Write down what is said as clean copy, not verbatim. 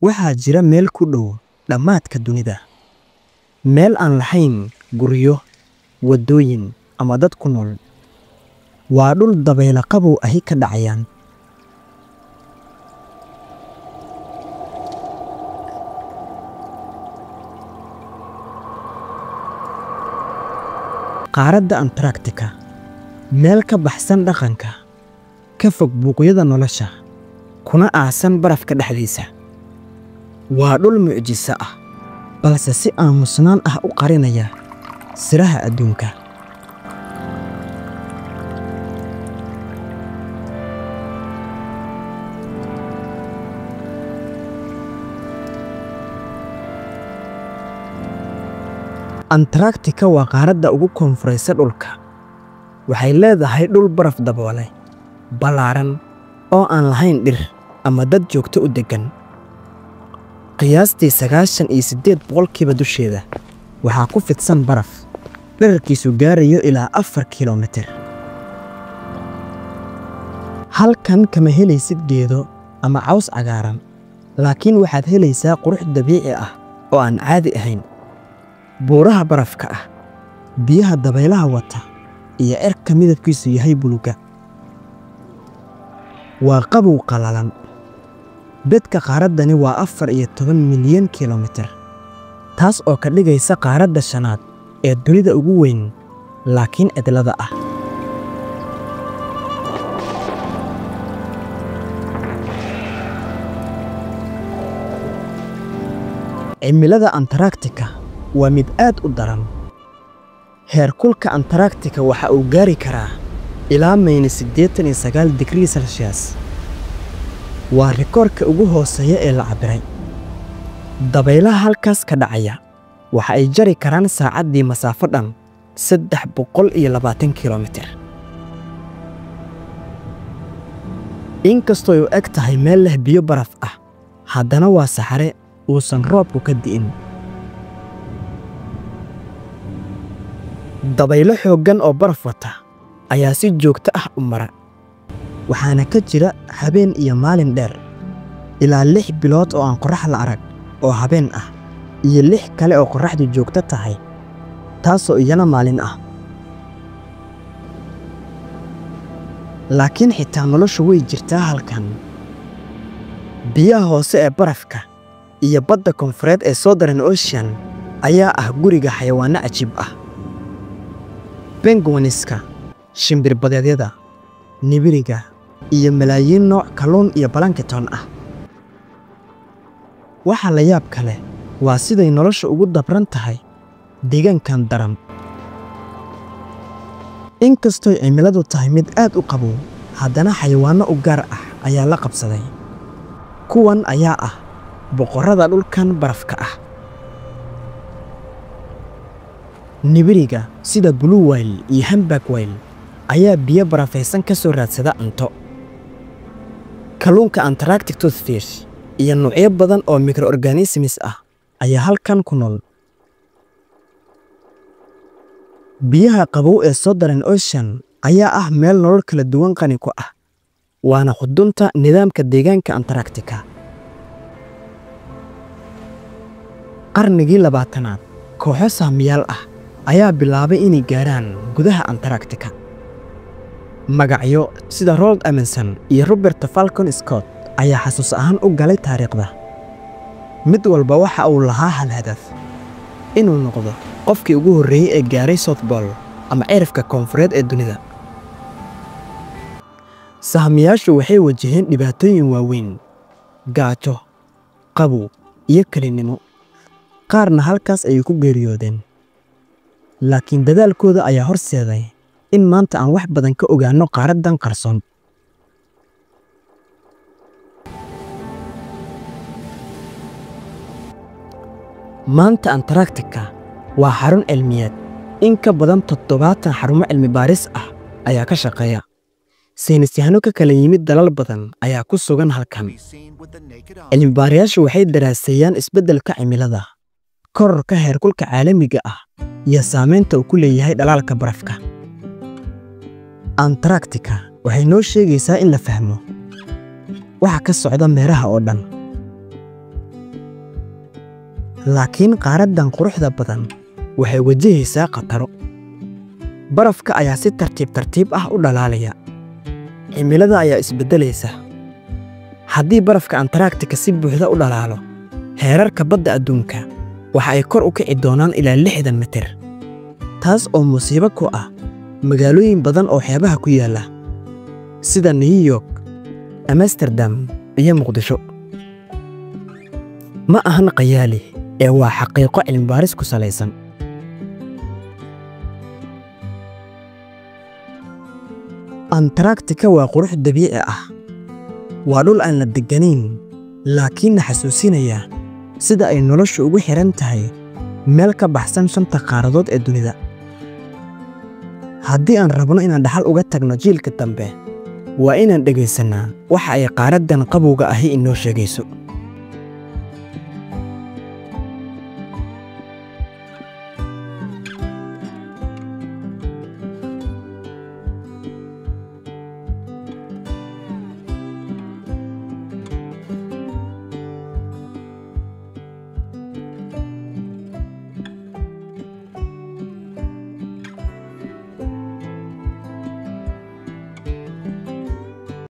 waxaa jira meel ku dhow dhammaadka dunida, meel aan lahayn guryo, waddooyin ama dad ku nool. Waa dhul dabaylo qabow ahi ka dhacayaan. Qaaradda Antarctica, meel ka baxsan dhaqanka, ka fog buuqyada nolosha, kuna aasan barafka dhexdiisa. Waa dhul mucjiso ah, balse si aamusnaan ah u qarinaya siraha adduunka. Antarctica waa qaaradda ugu koonfureysa dhulka. Waxay leedahay dhul baraf daboolay, ballaaran oo aan lahayn dhir ama dad joogto u deggan. Qiyaastii 98% dusheeda waxaa ku fidsan baraf, dhererkiisu gaarayo ilaa 4 kiiloomitir. Halkan kama helaysid geedo ama caws cagaaran, laakiin waxaad helaysaa qurux dabiici ah oo aan caadi ahayn. Buuraha barafka ah, biyaha dabaylaha wata, iyo cirka midabkiisu yahay buluga. Waa qabow qalalan. Bedka qaaraddani waa 14 milyan kiiloomitir, taas oo ka dhigaysa qaaradda shanaad ee dunida ugu weyn, laakiin cidlada ah. Cimilada Antarctica waa mid aad u daran. Heerkulka Antarctica waxa uu gaari karaa ilaa -89 digrii Celsius. Waa rikoorka ugu hooseeya ee la cabiray. Dabaylaha halkaas ka dhacaya waxa ay jari karaan saacaddii masaafo dhan 320 kiiloomitir. Inkastoo ay u eg tahay meel leh biyo baraf ah, haddana waa saxare uusan roobku ka di'in. Dabaylo xooggan oo baraf wata ayaa si joogto ah u mara, waxaana ka jira habeen iyo maalin dheer, ilaa 6 bilood oo aan qorrax la arag oo habeen ah, iyo 6 kale oo qorraxdu joogto tahay, taasoo iyana maalin ah. Laakiin xitaa noloshu way jirtaa halkan. Biyaha hoose ee barafka iyo badda koonfureed ee Southern Ocean ayaa ah guriga xayawaanno cajiib ah. Penguinska, shimbir-badeedyada, nibiriga, iyo malaayiin nooc kalluun iyo plankton ah. Waxa la yaab kale waa siday nolosha ugu dabran tahay deegaankan daran. Inkastoo cimiladu tahay mid aad u qabow, haddana xayawaanno u gaar ah ayaa la qabsaday. Kuwan ayaa ah boqorrada dhulkan barafka ah. Nibiriga sida blue whale iyo humpback whale ayaa biyo barafaysan ka soo raadsada cunto. Kalluunka Antarctic toothfish iyo noocyo badan oo microorganisms ah ayaa halkan ku nool. Biyaha qabow ee Southern Ocean ayaa ah meel nolol kala duwan qani ku ah, waana xudunta nidaamka deegaanka Antarctica. Qarnigii 20aad, kooxo saamiyaal ah ayaa bilaabay inay gaaraan gudaha Antarctica. Magacyo sida Roald Amundsen iyo Robert Falcon Scott ayaa xasuus ahaan u galay taariikhda. Mid walba waxa uu lahaa hal hadaf: inuu noqdo qofkii ugu horreeyay ee gaaray South Pole ama cirifka koonfureed ee dunida. Saamiyaashu waxay wajaheen dhibaatooyin waaweyn: gaajo, qabow, iyo kelinimo. Qaarna halkaas ayay ku geeriyoodeen. Laakiin dadaalkooda ayaa horseeday in maanta aan wax badan ka ogaano qaaraddan qarsoon. Maanta Antarctica waa xarun cilmiyeed. In ka badan 70 xarumo cilmi baaris ah ayaa ka shaqeeya. Saynisyahano ka kala yimid dalal badan ayaa ku sugan halkan. Cilmi baarayaashu waxay daraaseeyaan isbeddelka cimilada, kororka heerkulka caalamiga ah, iyo saameynta uu ku leeyahay dhalaalka barafka. Antarctica waxay noo sheegaysaa in la fahmo waxa ka socda meeraha oo dhan. laakiin qaaraddan quruxda badan waxay wajahaysaa khataro. Barafka ayaa si tartiib tartiib ah u dhalaalaya. Cimilada ayaa isbeddelaysa. Haddii barafka Antarctica si buuxda u dhalaalo, heerarka badda adduunka waxa ay kor u kici doonaan ilaa 60 mitir. taas oo musiibo ku ah magaalooyin badan oo xeebaha ku yaala sida New York, Amsterdam iyo Muqdisho. Ma ahan qayaali ee waa xaqiiqo cilmi baaris ku salaysan. Antarctica waa qurux dabiici ah. Waa dhul aan la degganayn, laakiin xasuusinaya sida ay noloshu ugu xiran tahay meel ka baxsan 5 qaaradood ee dunida. Haddii aan rabno inaan dhaxal uga tagno jiilka dambe, waa inaan dhegaysanaa waxa ay qaaraddan qabowga ahi inoo sheegayso.